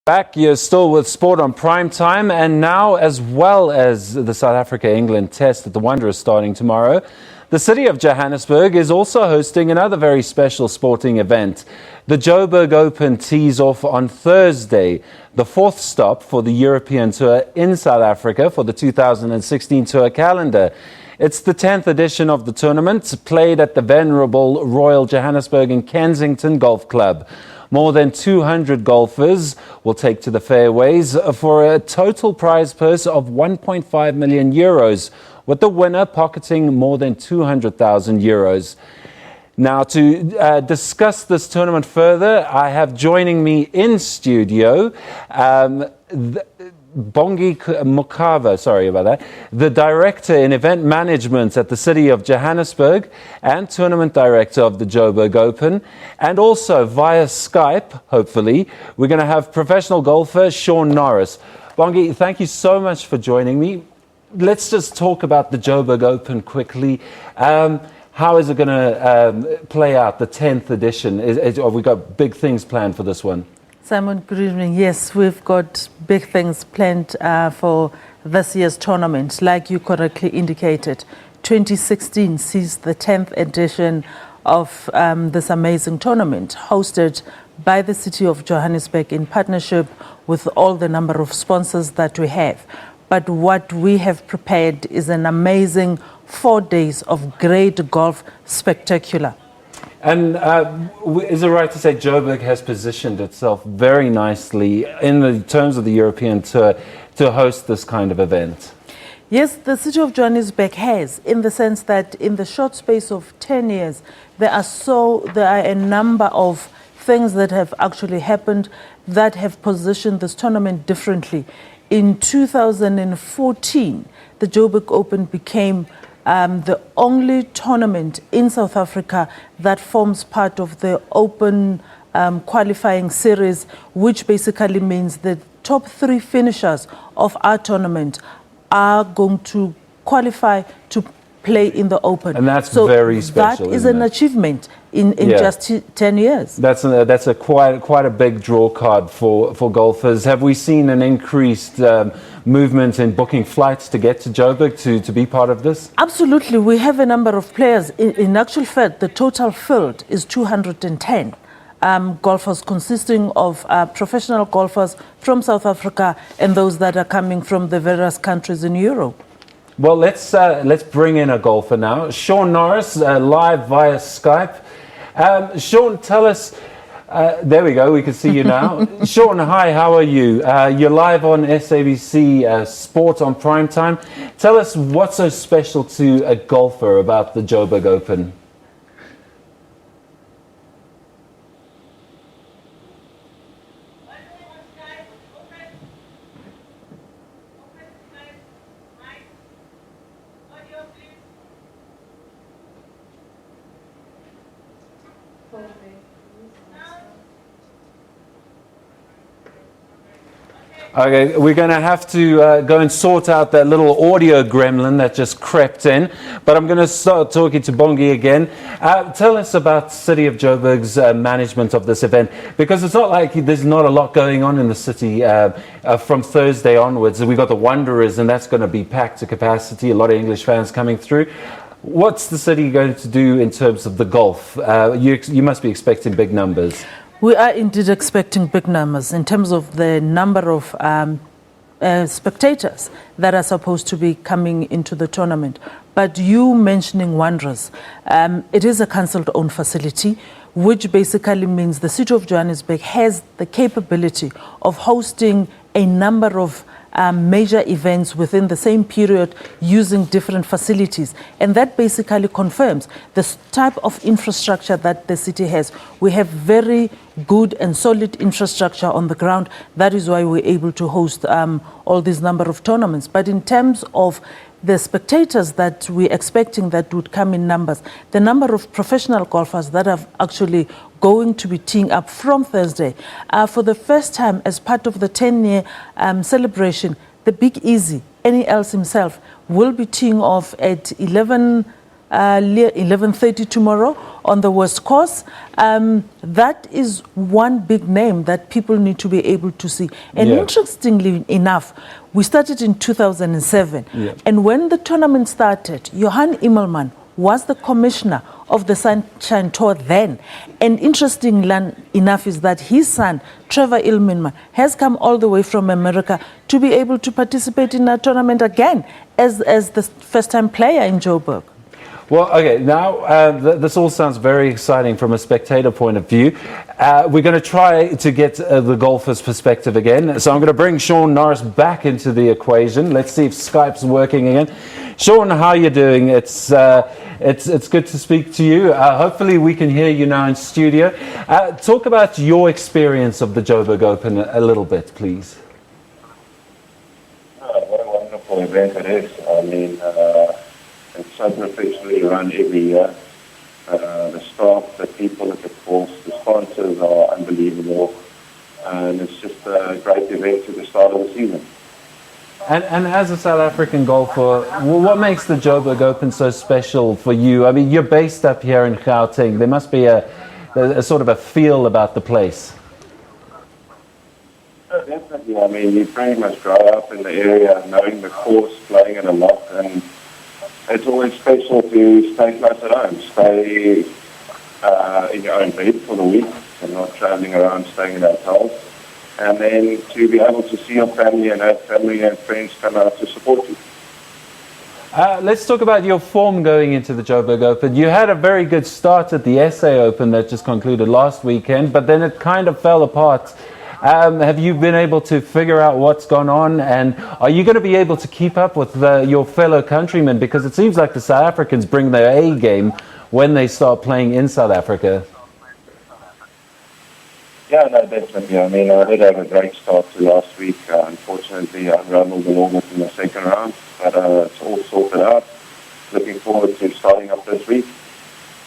Back, you're still with Sport on Prime Time, and now, as well as the South Africa-England test that the Wanderers starting tomorrow, the city of Johannesburg is also hosting another very special sporting event. The Joburg Open tees off on Thursday, the fourth stop for the European Tour in South Africa for the 2016 Tour calendar. It's the 10th edition of the tournament, played at the venerable Royal Johannesburg and Kensington Golf Club. More than 200 golfers will take to the fairways for a total prize purse of 1.5 million euros, with the winner pocketing more than 200,000 euros. Now, to discuss this tournament further, I have joining me in studio Bongi Mukava, sorry about that, the Director in Event Management at the City of Johannesburg and Tournament Director of the Joburg Open. And also via Skype, hopefully, we're going to have professional golfer Shaun Norris. Bongi, thank you so much for joining me. Let's just talk about the Joburg Open quickly. How is it going to play out, the 10th edition? Have we got big things planned for this one? Simon, good evening. Yes, we've got big things planned for this year's tournament. Like you correctly indicated, 2016 sees the 10th edition of this amazing tournament, hosted by the City of Johannesburg in partnership with all the number of sponsors that we have. But what we have prepared is an amazing 4 days of great golf spectacular. And is it right to say Joburg has positioned itself very nicely in the terms of the European Tour to host this kind of event? Yes, the City of Johannesburg has, in the sense that in the short space of 10 years, there are a number of things that have actually happened that have positioned this tournament differently. In 2014, the Joburg Open became the only tournament in South Africa that forms part of the Open qualifying series, which basically means the top 3 finishers of our tournament are going to qualify to play in the Open. And that's very special. That is an achievement in just 10 years. That's quite a big draw card for golfers. Have we seen an increased movement in booking flights to get to Joburg to be part of this? Absolutely. We have a number of players. In actual fact, the total field is 210 golfers, consisting of professional golfers from South Africa and those that are coming from the various countries in Europe. Well, let's bring in a golfer now. Shaun Norris, live via Skype. Shaun, tell us, there we go, we can see you now. Shaun, hi, how are you? You're live on SABC Sport on Prime Time. Tell us what's so special to a golfer about the Joburg Open. Okay, we're going to have to go and sort out that little audio gremlin that just crept in, but I'm going to start talking to Bongi again. Tell us about City of Joburg's management of this event, because it's not like there's not a lot going on in the city from Thursday onwards. We've got the Wanderers, and that's going to be packed to capacity, a lot of English fans coming through. What's the city going to do in terms of the golf? You must be expecting big numbers. We are indeed expecting big numbers in terms of the number of spectators that are supposed to be coming into the tournament. But you mentioning Wanderers, it is a council-owned facility, which basically means the City of Johannesburg has the capability of hosting a number of major events within the same period using different facilities. And that basically confirms the type of infrastructure that the city has. We have very good and solid infrastructure on the ground. That is why we're able to host all these number of tournaments. But in terms of the spectators that we're expecting that would come in numbers, the number of professional golfers that are actually going to be teeing up from Thursday. For the first time, as part of the 10-year celebration, the Big Easy, Any Else himself, will be teeing off at 11 11:30 tomorrow on the West Coast. That is one big name that people need to be able to see. And interestingly enough, we started in 2007. And when the tournament started, Johan Immelman was the commissioner of the Sunshine Tour then. And interesting enough is that his son, Trevor Immelman, has come all the way from America to be able to participate in a tournament again as the first-time player in Joburg. Well, okay, now this all sounds very exciting from a spectator point of view. We're going to try to get the golfer's perspective again. So I'm going to bring Sean Norris back into the equation. Let's see if Skype's working again. Sean, how are you doing? It's good to speak to you. Hopefully we can hear you now in studio. Talk about your experience of the Joburg Open a little bit, please. What a wonderful event it is. I mean, it's so professionally run every year. The staff, the people at the course, the sponsors are unbelievable. And it's just a great event to the start of the season. And as a South African golfer, what makes the Joburg Open so special for you? I mean, you're based up here in Gauteng. There must be a sort of a feel about the place. Oh, definitely. I mean, you pretty much grow up in the area, knowing the course, playing it a lot, and it's always special to stay close at home, stay in your own bed for the week and not traveling around, staying in hotels. And then to be able to see your family and have family and friends come out to support you. Let's talk about your form going into the Joburg Open. You had a very good start at the SA Open that just concluded last weekend, but then it kind of fell apart. Have you been able to figure out what's gone on, and are you going to be able to keep up with your fellow countrymen? Because it seems like the South Africans bring their A game when they start playing in South Africa. Yeah, no, definitely. I mean, I did have a great start to last week. Unfortunately, I unraveled a little bit in the second round, but it's all sorted out. Looking forward to starting up this week.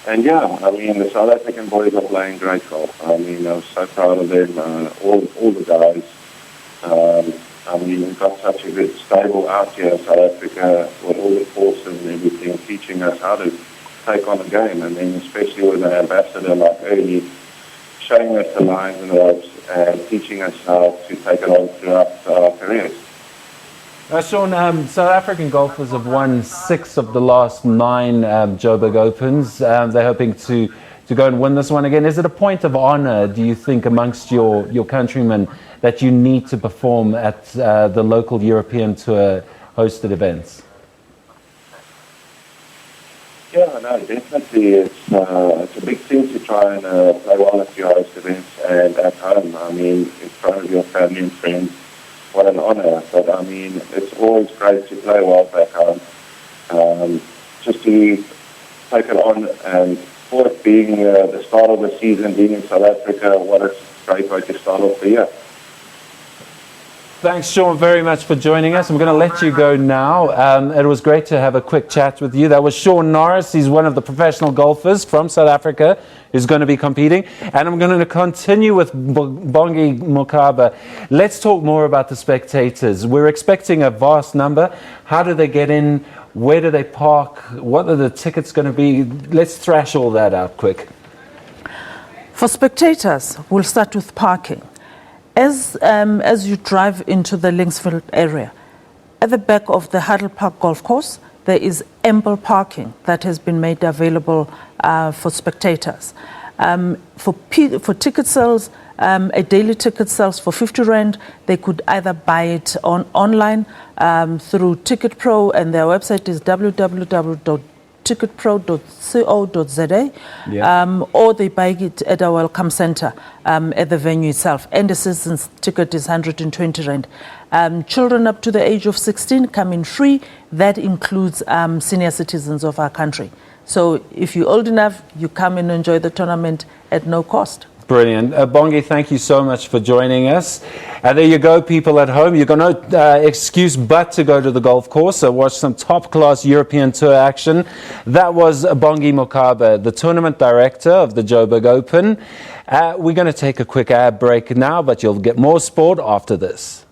And yeah, I mean, the South African boys are playing great golf. I mean, I was so proud of them, all the guys. I mean, we've got such a good stable out here in South Africa with all the courses and everything, teaching us how to take on the game. And then especially with an ambassador like Ernie, showing us the lines and ropes and teaching us how to take it on throughout our careers. Sean, South African golfers have won 6 of the last 9 Joburg Opens. They're hoping to go and win this one again. Is it a point of honour, do you think, amongst your countrymen that you need to perform at the local European Tour hosted events? Yeah, no, definitely. It's a big thing to try and play well at your host events and at home. I mean, in front of your family and friends. What an honour. But I mean, it's always great to play well back home. Just to take it on, and for it being the start of the season, being in South Africa, what a great way to start off the year. Thanks, Sean, very much for joining us. I'm going to let you go now. It was great to have a quick chat with you. That was Sean Norris. He's one of the professional golfers from South Africa who's going to be competing. And I'm going to continue with Bongi Mokaba. Let's talk more about the spectators. We're expecting a vast number. How do they get in? Where do they park? What are the tickets going to be? Let's thrash all that out quick. For spectators, we'll start with parking. As you drive into the Linksfield area, at the back of the Huddle Park Golf Course, there is ample parking that has been made available for spectators. For ticket sales, a daily ticket sells for 50 Rand. They could either buy it online through Ticket Pro, and their website is www.ticketpro.co.za, or they buy it at our welcome center at the venue itself. And the citizens ticket is 120 Rand. Children up to the age of 16 come in free. That includes senior citizens of our country. So if you're old enough, you come and enjoy the tournament at no cost. Brilliant. Bongi, thank you so much for joining us. There you go, people at home. You've got no excuse but to go to the golf course. So watch some top-class European Tour action. That was Bongi Mokaba, the tournament director of the Joburg Open. We're going to take a quick ad break now, but you'll get more sport after this.